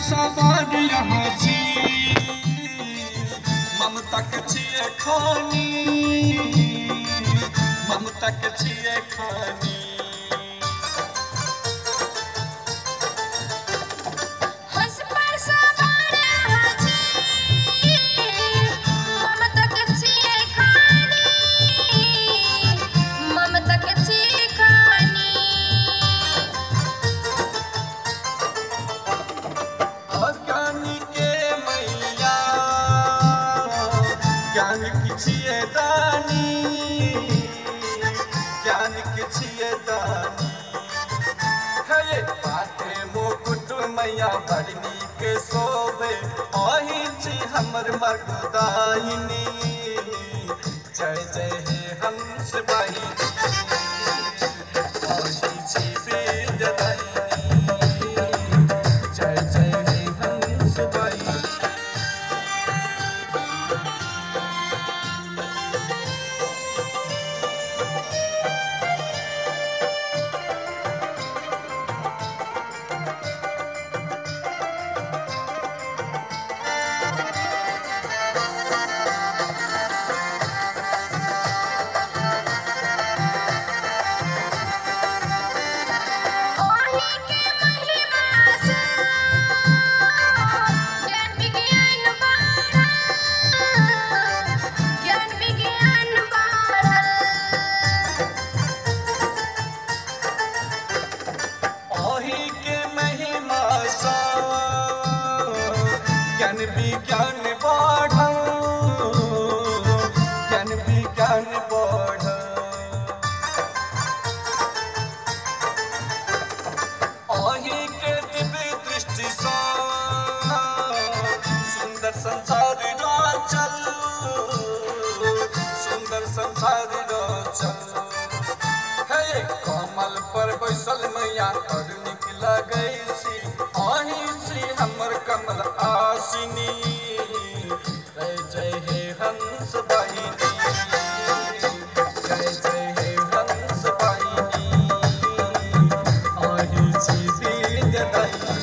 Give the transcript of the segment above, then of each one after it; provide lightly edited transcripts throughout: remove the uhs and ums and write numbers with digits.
सवार यहाँ छी ममता के छिए खानी ममता के छिए खानी हंस पर सवार यहाँ छी ममता के छिए खानी ममता के छिए खानी छिए दानी ज्ञान के छिए दानी हे पाते मुकुट मैया बड़ नीक शोभे अहि छी हमर मर्दायिनी जय जय हे हंस बाहिनी अहि छी विद्यादायिनी जय जय हे हंस बाहिनी विज्ञान बढ़ल ज्ञान विज्ञान बढ़ल अहि के दिव्य दृष्टि सँ सुंदर संसार रचल सुंदर संसार रचल हे कमल पर बैसल मैया बड़ नीक लगै छी अहि छी हमर कमल आसिनी जय जय हे हंस बाहिनी जय जय हे हंस बाहिनी अहि छी विद्यादायिनी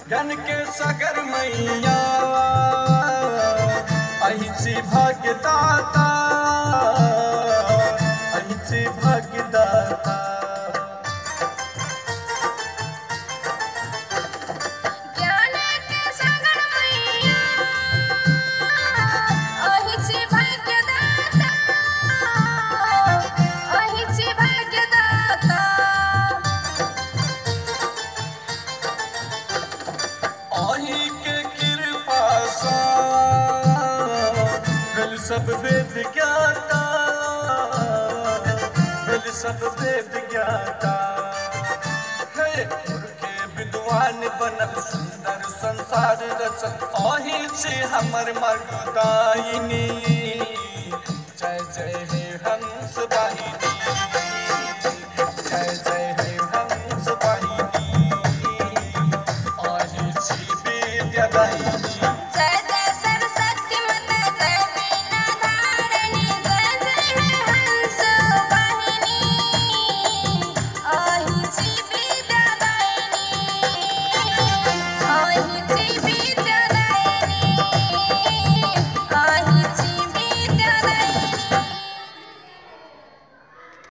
ज्ञान के सागर मैया अहि छी भाग्यदाता अहि छी भाग्यदाता ज्ञान के सागर मैया अहि छी भाग्यदाता अहि छी भाग्यदाता अहि के कृपा सँ भेल सब वेद ज्ञाता भेल सब वेद ज्ञाता हे मूर्खे विद्वान बनल सुंदर संसार रचल अहि छी हमर मर्दायिनी जय जय हे हंस बाहिनी जय जय हे हंस बाहिनी अहि छी विद्यादायिनी